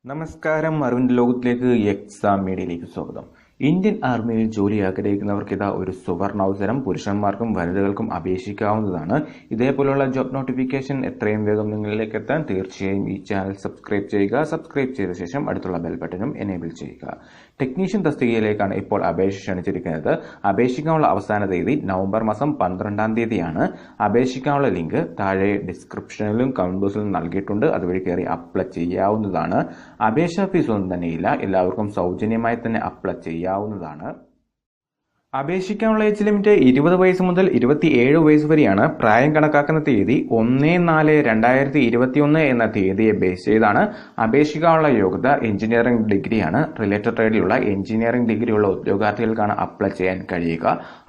നമസ്കാരം. അറിവിന്റെ ലോകത്തിലേക്ക് എക്സാം മീഡിയയിലേക്ക് സ്വാഗതം. ഇന്ത്യൻ ആർമിയിൽ ജോലി ആഗ്രഹിക്കുന്നവർക്ക് ഇതാ ഒരു സുവർണാവസരം. പുരുഷന്മാർക്കും വനിതകൾക്കും അപേക്ഷിക്കാവുന്നതാണ്. ഇതേപോലുള്ള ജോബ് നോട്ടിഫിക്കേഷൻ എത്രയും വേഗം നിങ്ങളിലേക്ക് എത്താൻ തീർച്ചയായും ഈ ചാനൽ സബ്സ്ക്രൈബ് ചെയ്യുക. സബ്സ്ക്രൈബ് ചെയ്ത ശേഷം അടുത്തുള്ള ബെൽ ബട്ടണും എനേബിൾ ചെയ്യുക. ടെക്നീഷ്യൻ തസ്തികയിലേക്കാണ് ഇപ്പോൾ അപേക്ഷ ക്ഷണിച്ചിരിക്കുന്നത്. അപേക്ഷിക്കാനുള്ള അവസാന തീയതി നവംബർ മാസം 12-ാം തീയതിയാണ്. അപേക്ഷിക്കാനുള്ള ലിങ്ക് താഴെ ഡിസ്ക്രിപ്ഷനിലും കമന്റ് ബോക്സിലും നൽകിയിട്ടുണ്ട്. അതുവഴി കയറി അപ്ലൈ ചെയ്യാവുന്നതാണ്. അപേക്ഷാ ഫീസ് ഒന്നും തന്നെയില്ല. എല്ലാവർക്കും സൗജന്യമായി തന്നെ അപ്ലൈ ചെയ്യാവുന്നതാണ്. അപേക്ഷിക്കാനുള്ള ഏജ് ലിമിറ്റ് 20 വയസ്സ് മുതൽ 27 വയസ്സ് വരെയാണ്. പ്രായം കണക്കാക്കുന്ന തീയതി 1/4/2021 എന്ന തീയതിയെ ബേസ് ചെയ്താണ്. അപേക്ഷിക്കാനുള്ള യോഗ്യത എഞ്ചിനീയറിംഗ് ഡിഗ്രിയാണ്. റിലേറ്റഡ് ട്രേഡിലുള്ള എഞ്ചിനീയറിംഗ് ഡിഗ്രിയുള്ള ഉദ്യോഗാർത്ഥികൾക്കാണ് അപ്ലൈ ചെയ്യാൻ കഴിയുക.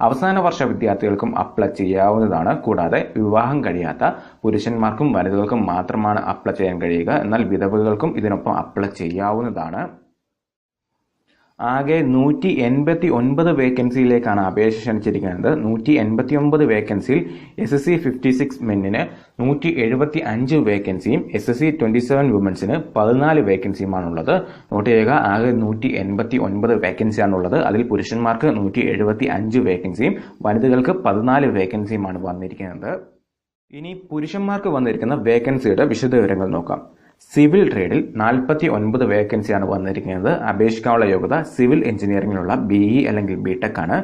അവസാന വർഷ വിദ്യാർത്ഥികൾക്കും അപ്ലൈ ചെയ്യാവുന്നതാണ്. കൂടാതെ വിവാഹം കഴിയാത്ത പുരുഷന്മാർക്കും വനിതകൾക്കും മാത്രമാണ് അപ്ലൈ ചെയ്യാൻ കഴിയുക. എന്നാൽ വിധവകൾക്കും ഇതിനൊപ്പം അപ്ലൈ ചെയ്യാവുന്നതാണ്. ആകെ 189 വേക്കൻസിയിലേക്കാണ് അപേക്ഷ ക്ഷണിച്ചിരിക്കുന്നത്. 189 വേക്കൻസിയിൽ SSC 56 മെന്നിന് 175 വേക്കൻസിയും SSC 27 വുമൻസിന് 14 വേക്കൻസിയുമാണുള്ളത്. നോട്ട് ചെയ്യുക, ആകെ 189 വേക്കൻസിയാണുള്ളത്. അതിൽ പുരുഷന്മാർക്ക് 175 വേക്കൻസിയും വനിതകൾക്ക് 14 വേക്കൻസിയുമാണ് വന്നിരിക്കുന്നത്. ഇനി പുരുഷന്മാർക്ക് വന്നിരിക്കുന്ന വേക്കൻസിയുടെ വിശദവിവരങ്ങൾ നോക്കാം. സിവിൽ ട്രേഡിൽ 49 വേക്കൻസിയാണ് വന്നിരിക്കുന്നത്. അപേക്ഷിക്കാനുള്ള യോഗ്യത സിവിൽ എഞ്ചിനീയറിംഗിലുള്ള BE അല്ലെങ്കിൽ BTech ആണ്.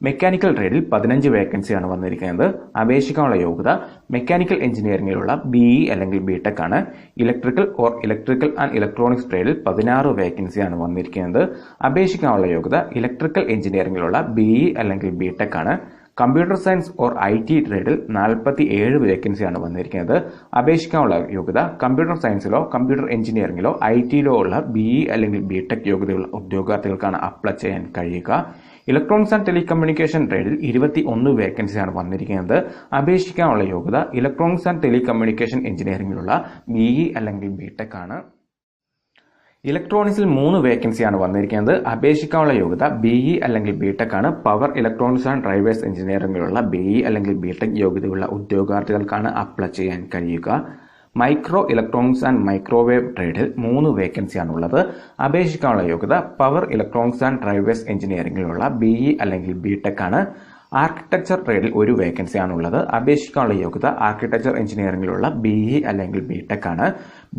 മെക്കാനിക്കൽ ട്രേഡിൽ 15 വേക്കൻസിയാണ് വന്നിരിക്കുന്നത്. അപേക്ഷിക്കാനുള്ള യോഗ്യത മെക്കാനിക്കൽ എഞ്ചിനീയറിംഗിലുള്ള BE അല്ലെങ്കിൽ BTech ആണ്. ഇലക്ട്രിക്കൽ ആൻഡ് ഇലക്ട്രോണിക്സ് ട്രേഡിൽ 16 വേക്കൻസിയാണ് വന്നിരിക്കുന്നത്. അപേക്ഷിക്കാനുള്ള യോഗ്യത ഇലക്ട്രിക്കൽ എഞ്ചിനീയറിംഗിലുള്ള BE അല്ലെങ്കിൽ BTech ആണ്. കമ്പ്യൂട്ടർ സയൻസ് IT ട്രേഡിൽ 47 വേക്കൻസിയാണ് വന്നിരിക്കുന്നത്. അപേക്ഷിക്കാനുള്ള യോഗ്യത കമ്പ്യൂട്ടർ സയൻസിലോ കമ്പ്യൂട്ടർ എഞ്ചിനീയറിംഗിലോ ITയിലോ ഉള്ള BE അല്ലെങ്കിൽ BTech യോഗ്യതയുള്ള ഉദ്യോഗാർത്ഥികൾക്കാണ് അപ്ലൈ ചെയ്യാൻ കഴിയുക. ഇലക്ട്രോണിക്സ് ആൻഡ് ടെലികമ്മ്യൂണിക്കേഷൻ ട്രേഡിൽ 21 വേക്കൻസിയാണ് വന്നിരിക്കുന്നത്. അപേക്ഷിക്കാനുള്ള യോഗ്യത ഇലക്ട്രോണിക്സ് ആൻഡ് ടെലികമ്മ്യൂണിക്കേഷൻ എഞ്ചിനീയറിംഗിലുള്ള BE അല്ലെങ്കിൽ BTech ആണ്. ഇലക്ട്രോണിക്സിൽ 3 വേക്കൻസിയാണ് വന്നിരിക്കുന്നത്. അപേക്ഷിക്കാനുള്ള യോഗ്യത BE അല്ലെങ്കിൽ BTech ആണ്. പവർ ഇലക്ട്രോണിക്സ് ആൻഡ് ഡ്രൈവേഴ്സ് എഞ്ചിനീയറിംഗിലുള്ള BE അല്ലെങ്കിൽ BTech യോഗ്യതയുള്ള ഉദ്യോഗാർത്ഥികൾക്കാണ് അപ്ലൈ ചെയ്യാൻ കഴിയുക. മൈക്രോ ഇലക്ട്രോണിക്സ് ആൻഡ് മൈക്രോവേവ് ട്രേഡിൽ 3 വേക്കൻസിയാണുള്ളത്. അപേക്ഷിക്കാനുള്ള യോഗ്യത പവർ ഇലക്ട്രോണിക്സ് ആൻഡ് ഡ്രൈവേഴ്സ് എഞ്ചിനീയറിംഗിലുള്ള BE അല്ലെങ്കിൽ BTech ആണ്. ആർക്കിടെക്ചർ ട്രേഡിൽ 1 വേക്കൻസിയാണുള്ളത്. അപേക്ഷിക്കാനുള്ള യോഗ്യത ആർക്കിടെക്ചർ എഞ്ചിനീയറിംഗിലുള്ള BE അല്ലെങ്കിൽ BTech ആണ്.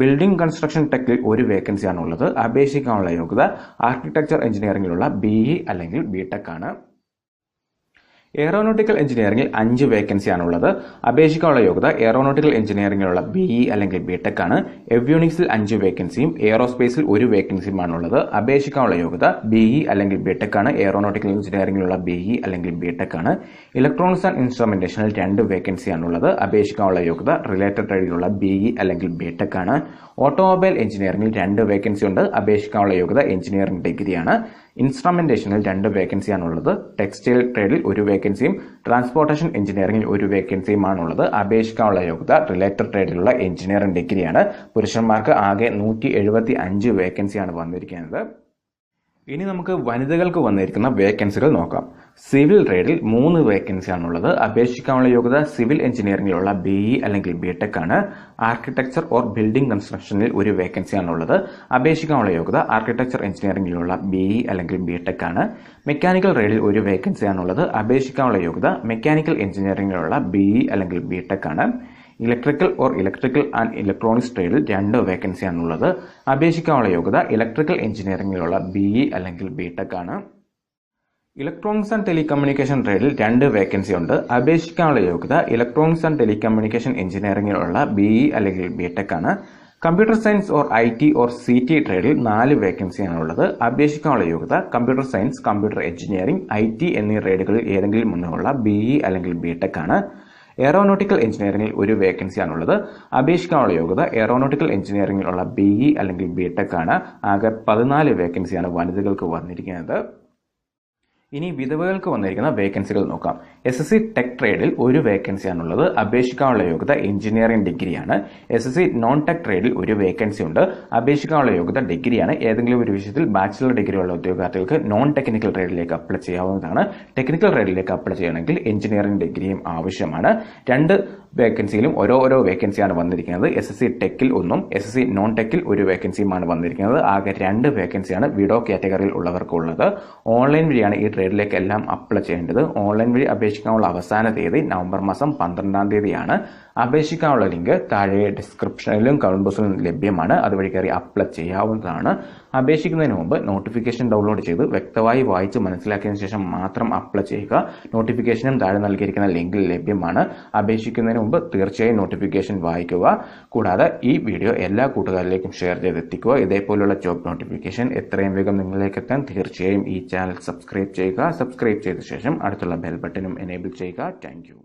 ബിൽഡിംഗ് കൺസ്ട്രക്ഷൻ ടെക്കിൽ 1 വേക്കൻസിയാണുള്ളത്. അപേക്ഷിക്കാനുള്ള യോഗ്യത ആർക്കിടെക്ചർ എഞ്ചിനീയറിംഗിലുള്ള BE അല്ലെങ്കിൽ BTech ആണ്. എയറോനോട്ടിക്കൽ എഞ്ചിനീയറിംഗിൽ 5 വേക്കൻസിയാണുള്ളത്. അപേക്ഷിക്കാനുള്ള യോഗ്യത എയറോനോട്ടിക്കൽ എഞ്ചിനീയറിംഗിലുള്ള BE അല്ലെങ്കിൽ BTech ആണ്. എവ്യൂണിക്സിൽ 5 വേക്കൻസിയും എയറോസ്പേസിൽ 1 വേക്കൻസിയുമാണുള്ളത്. അപേക്ഷിക്കാനുള്ള യോഗ്യത BE അല്ലെങ്കിൽ BTech ആണ്. എയറോനോട്ടിക്കൽ എഞ്ചിനീയറിംഗിലുള്ള BE അല്ലെങ്കിൽ BTech ആണ്. ഇലക്ട്രോണിക്സ് ആൻഡ് ഇൻസ്ട്രുമെന്റേഷനിൽ 2 വേക്കൻസിയാണുള്ളത്. അപേക്ഷിക്കാനുള്ള യോഗ്യത റിലേറ്റഡ് ട്രേഡിലുള്ള BE അല്ലെങ്കിൽ BTech ആണ്. ഓട്ടോമൊബൈൽ എഞ്ചിനീയറിംഗിൽ 2 വേക്കൻസി ഉണ്ട്. അപേക്ഷിക്കാനുള്ള യോഗ്യത എഞ്ചിനീയറിംഗ് ഡിഗ്രിയാണ്. ഇൻസ്ട്രുമെന്റേഷനിൽ 2 വേക്കൻസിയാണുള്ളത്. ടെക്സ്റ്റൈൽ ട്രേഡിൽ 1 വേക്കൻസിയും ട്രാൻസ്പോർട്ടേഷൻ എഞ്ചിനീയറിംഗിൽ 1 വേക്കൻസിയുമാണുള്ളത്. അപേക്ഷിക്കാനുള്ള യോഗ്യത റിലേറ്റഡ് ട്രേഡിലുള്ള എഞ്ചിനീയറിംഗ് ഡിഗ്രിയാണ്. പുരുഷന്മാർക്ക് ആകെ 175 വേക്കൻസിയാണ് വന്നിരിക്കുന്നത്. ഇനി നമുക്ക് വനിതകൾക്ക് വന്നിരിക്കുന്ന വേക്കൻസികൾ നോക്കാം. സിവിൽ ട്രേഡിൽ 3 വേക്കൻസിയാണുള്ളത്. അപേക്ഷിക്കാനുള്ള യോഗ്യത സിവിൽ എഞ്ചിനീയറിംഗിലുള്ള BE അല്ലെങ്കിൽ BTech ആണ്. ആർക്കിടെക്ചർ ബിൽഡിംഗ് കൺസ്ട്രക്ഷനിൽ 1 വേക്കൻസിയാണുള്ളത്. അപേക്ഷിക്കാനുള്ള യോഗ്യത ആർക്കിടെക്ചർ എഞ്ചിനീയറിംഗിലുള്ള BE അല്ലെങ്കിൽ BTech ആണ്. മെക്കാനിക്കൽ ട്രേഡിൽ 1 വേക്കൻസിയാണുള്ളത്. അപേക്ഷിക്കാനുള്ള യോഗ്യത മെക്കാനിക്കൽ എഞ്ചിനീയറിംഗിലുള്ള BE അല്ലെങ്കിൽ BTech ആണ്. ഇലക്ട്രിക്കൽ ആൻഡ് ഇലക്ട്രോണിക്സ് ട്രേഡിൽ 2 വേക്കൻസിയാണുള്ളത്. അപേക്ഷിക്കാനുള്ള യോഗ്യത ഇലക്ട്രിക്കൽ എഞ്ചിനീയറിംഗിലുള്ള BE അല്ലെങ്കിൽ BTech ആണ്. ഇലക്ട്രോണിക്സ് ആൻഡ് ടെലികമ്മ്യൂണിക്കേഷൻ ട്രേഡിൽ 2 വേക്കൻസി ഉണ്ട്. അപേക്ഷിക്കാനുള്ള യോഗ്യത ഇലക്ട്രോണിക്സ് ആൻഡ് ടെലികമ്മ്യൂണിക്കേഷൻ എഞ്ചിനീയറിംഗിലുള്ള BE അല്ലെങ്കിൽ BTech ആണ്. Computer science IT CT ട്രേഡിൽ 4 വേക്കൻസിയാണുള്ളത്. അപേക്ഷിക്കാനുള്ള യോഗ്യത computer science, computer engineering, IT എന്നീ ട്രേഡുകളിൽ ഏതെങ്കിലും ഒന്നിനുള്ള BE അല്ലെങ്കിൽ BTech ആണ്. എയറോനോട്ടിക്കൽ എഞ്ചിനീയറിംഗിൽ 1 വേക്കൻസിയാണുള്ളത്. അപേക്ഷിക്കാനുള്ള യോഗ്യത എയറോനോട്ടിക്കൽ എഞ്ചിനീയറിംഗിലുള്ള BE അല്ലെങ്കിൽ BTech ആണ്. ആകെ 14 വേക്കൻസിയാണ് വനിതകൾക്ക് വന്നിരിക്കുന്നത്. ഇനി വിധവകൾക്ക് വന്നിരിക്കുന്ന വേക്കൻസികൾ നോക്കാം. SSC ടെക് ട്രേഡിൽ 1 വേക്കൻസിയാണുള്ളത്. അപേക്ഷിക്കാനുള്ള യോഗ്യത എഞ്ചിനീയറിംഗ് ഡിഗ്രിയാണ്. SSC നോൺ ടെക് ട്രേഡിൽ 1 വേക്കൻസി ഉണ്ട്. അപേക്ഷിക്കാനുള്ള യോഗ്യത ഡിഗ്രിയാണ്. ഏതെങ്കിലും ഒരു വിഷയത്തിൽ ബാച്ചിലർ ഡിഗ്രിയുള്ള ഉദ്യോഗാർത്ഥികൾക്ക് നോൺ ടെക്നിക്കൽ ട്രേഡിലേക്ക് അപ്ലൈ ചെയ്യാവുന്നതാണ്. ടെക്നിക്കൽ ട്രേഡിലേക്ക് അപ്ലൈ ചെയ്യണമെങ്കിൽ എഞ്ചിനീയറിംഗ് ഡിഗ്രിയും ആവശ്യമാണ്. 2 വേക്കൻസിയിലും ഓരോ വേക്കൻസിയാണ് വന്നിരിക്കുന്നത്. SSC ടെക്കിൽ ഒന്നും SSC നോൺ ടെക്കിൽ ഒരു വേക്കൻസിയുമാണ് വന്നിരിക്കുന്നത്. ആകെ 2 വേക്കൻസിയാണ് വിഡോ കാറ്റഗറിയിൽ ഉള്ളവർക്കുള്ളത്. ഓൺലൈൻ വഴിയാണ് ഈ ട്രേഡിലേക്ക് എല്ലാം അപ്ലൈ ചെയ്യേണ്ടത്. ഓൺലൈൻ വഴി അപേക്ഷിക്കാനുള്ള അവസാന തീയതി നവംബർ മാസം 12-ാം തീയതിയാണ്. അപേക്ഷിക്കാനുള്ള ലിങ്ക് താഴെ ഡിസ്ക്രിപ്ഷനിലും കമന്റ് ബോക്സിലും ലഭ്യമാണ്. അതുവഴി കയറി അപ്ലൈ ചെയ്യാവുന്നതാണ്. അപേക്ഷിക്കുന്നതിന് മുമ്പ് നോട്ടിഫിക്കേഷൻ ഡൗൺലോഡ് ചെയ്ത് വ്യക്തമായി വായിച്ച് മനസ്സിലാക്കിയതിനു ശേഷം മാത്രം അപ്ലൈ ചെയ്യുക. നോട്ടിഫിക്കേഷനും താഴെ നൽകിയിരിക്കുന്ന ലിങ്കിൽ ലഭ്യമാണ്. അപേക്ഷിക്കുന്നതിന് മുമ്പ് തീർച്ചയായും നോട്ടിഫിക്കേഷൻ വായിക്കുക. കൂടാതെ ഈ വീഡിയോ എല്ലാ കൂട്ടുകാരിലേക്കും ഷെയർ ചെയ്തെത്തിക്കുക. ഇതേപോലുള്ള ജോബ് നോട്ടിഫിക്കേഷൻ എത്രയും വേഗം നിങ്ങളിലേക്ക് എത്താൻ തീർച്ചയായും ഈ ചാനൽ സബ്സ്ക്രൈബ് ചെയ്യുക. സബ്സ്ക്രൈബ് ചെയ്ത ശേഷം അടുത്തുള്ള ബെൽ ബട്ടണും എനേബിൾ ചെയ്യുക. Thank you.